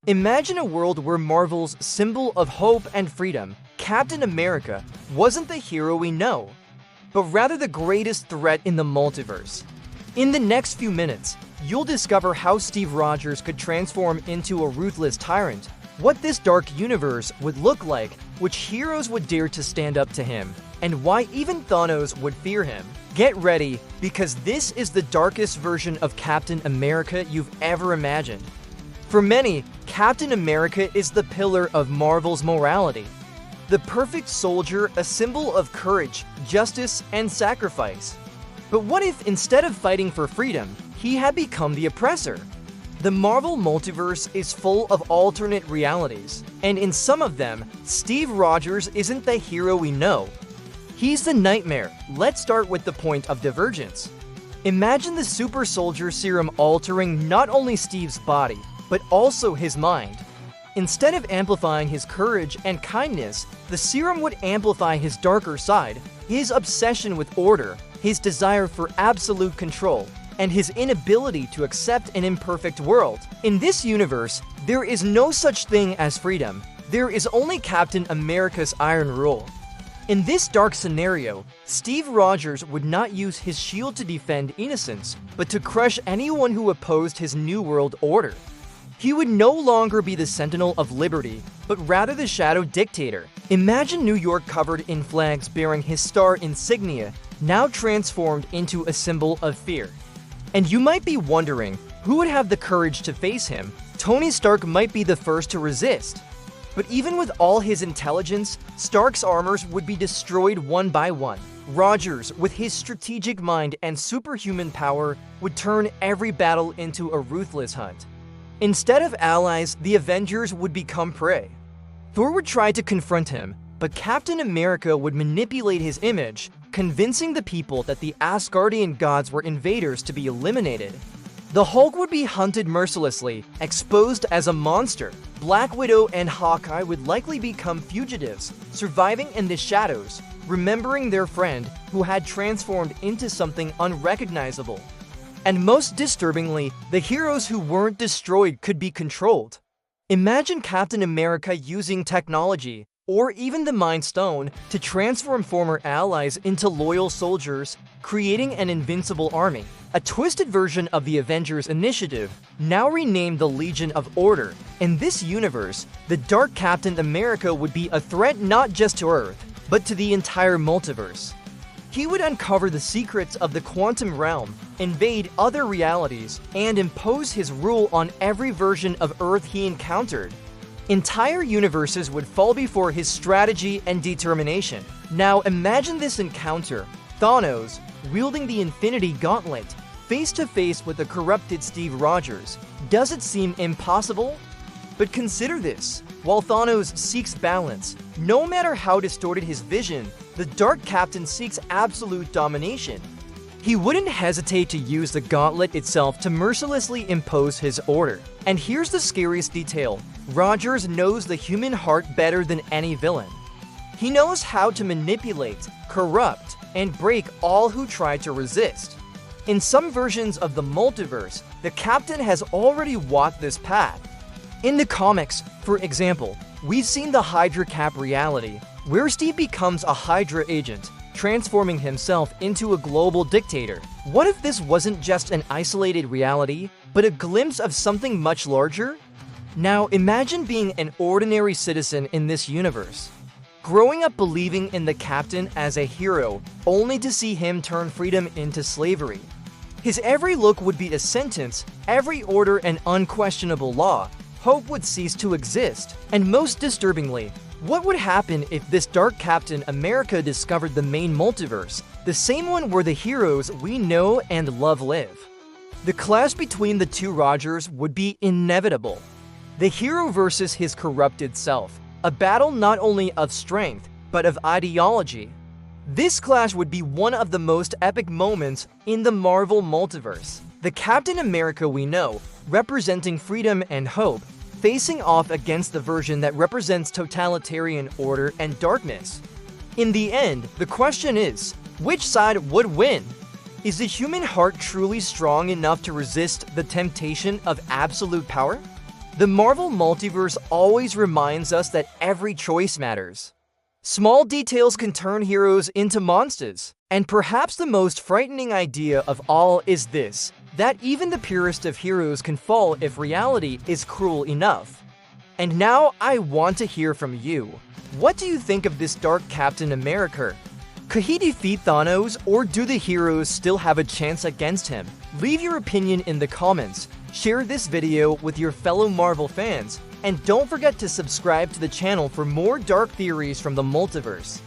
Imagine a world where Marvel's symbol of hope and freedom, Captain America, wasn't the hero we know, but rather the greatest threat in the multiverse. In the next few minutes, you'll discover how Steve Rogers could transform into a ruthless tyrant, what this dark universe would look like, which heroes would dare to stand up to him, and why even Thanos would fear him. Get ready, because this is the darkest version of Captain America you've ever imagined. For many, Captain America is the pillar of Marvel's morality. The perfect soldier, a symbol of courage, justice, and sacrifice. But what if, instead of fighting for freedom, he had become the oppressor? The Marvel Multiverse is full of alternate realities, and in some of them, Steve Rogers isn't the hero we know. He's the nightmare. Let's start with the point of divergence. Imagine the super soldier serum altering not only Steve's body, but also his mind. Instead of amplifying his courage and kindness, the serum would amplify his darker side, his obsession with order, his desire for absolute control, and his inability to accept an imperfect world. In this universe, there is no such thing as freedom. There is only Captain America's iron rule. In this dark scenario, Steve Rogers would not use his shield to defend innocence, but to crush anyone who opposed his New World Order. He would no longer be the Sentinel of Liberty, but rather the Shadow Dictator. Imagine New York covered in flags bearing his star insignia, now transformed into a symbol of fear. And you might be wondering, who would have the courage to face him? Tony Stark might be the first to resist. But even with all his intelligence, Stark's armors would be destroyed one by one. Rogers, with his strategic mind and superhuman power, would turn every battle into a ruthless hunt. Instead of allies, the Avengers would become prey. Thor would try to confront him, but Captain America would manipulate his image, convincing the people that the Asgardian gods were invaders to be eliminated. The Hulk would be hunted mercilessly, exposed as a monster. Black Widow and Hawkeye would likely become fugitives, surviving in the shadows, remembering their friend who had transformed into something unrecognizable. And most disturbingly, the heroes who weren't destroyed could be controlled. Imagine Captain America using technology, or even the Mind Stone, to transform former allies into loyal soldiers, creating an invincible army. A twisted version of the Avengers initiative, now renamed the Legion of Order. In this universe, the Dark Captain America would be a threat not just to Earth, but to the entire multiverse. He would uncover the secrets of the quantum realm, invade other realities, and impose his rule on every version of Earth he encountered. Entire universes would fall before his strategy and determination. Now imagine this encounter: Thanos, wielding the Infinity Gauntlet, face to face with a corrupted Steve Rogers. Does it seem impossible? But consider this: while Thanos seeks balance, no matter how distorted his vision, the Dark Captain seeks absolute domination. He wouldn't hesitate to use the gauntlet itself to mercilessly impose his order. And here's the scariest detail: Rogers knows the human heart better than any villain. He knows how to manipulate, corrupt, and break all who try to resist. In some versions of the multiverse, the Captain has already walked this path. In the comics, for example, we've seen the Hydra Cap reality, where Steve becomes a Hydra agent, transforming himself into a global dictator. What if this wasn't just an isolated reality, but a glimpse of something much larger? Now imagine being an ordinary citizen in this universe, growing up believing in the Captain as a hero, only to see him turn freedom into slavery. His every look would be a sentence, every order an unquestionable law. Hope would cease to exist. And most disturbingly, what would happen if this Dark Captain America discovered the main multiverse, the same one where the heroes we know and love live? The clash between the two Rogers would be inevitable. The hero versus his corrupted self, a battle not only of strength, but of ideology. This clash would be one of the most epic moments in the Marvel Multiverse. The Captain America we know, representing freedom and hope, facing off against the version that represents totalitarian order and darkness. In the end, the question is, which side would win? Is the human heart truly strong enough to resist the temptation of absolute power? The Marvel Multiverse always reminds us that every choice matters. Small details can turn heroes into monsters. And perhaps the most frightening idea of all is this, that even the purest of heroes can fall if reality is cruel enough. And now I want to hear from you. What do you think of this dark Captain America? Could he defeat Thanos, or do the heroes still have a chance against him? Leave your opinion in the comments, share this video with your fellow Marvel fans, and don't forget to subscribe to the channel for more dark theories from the multiverse.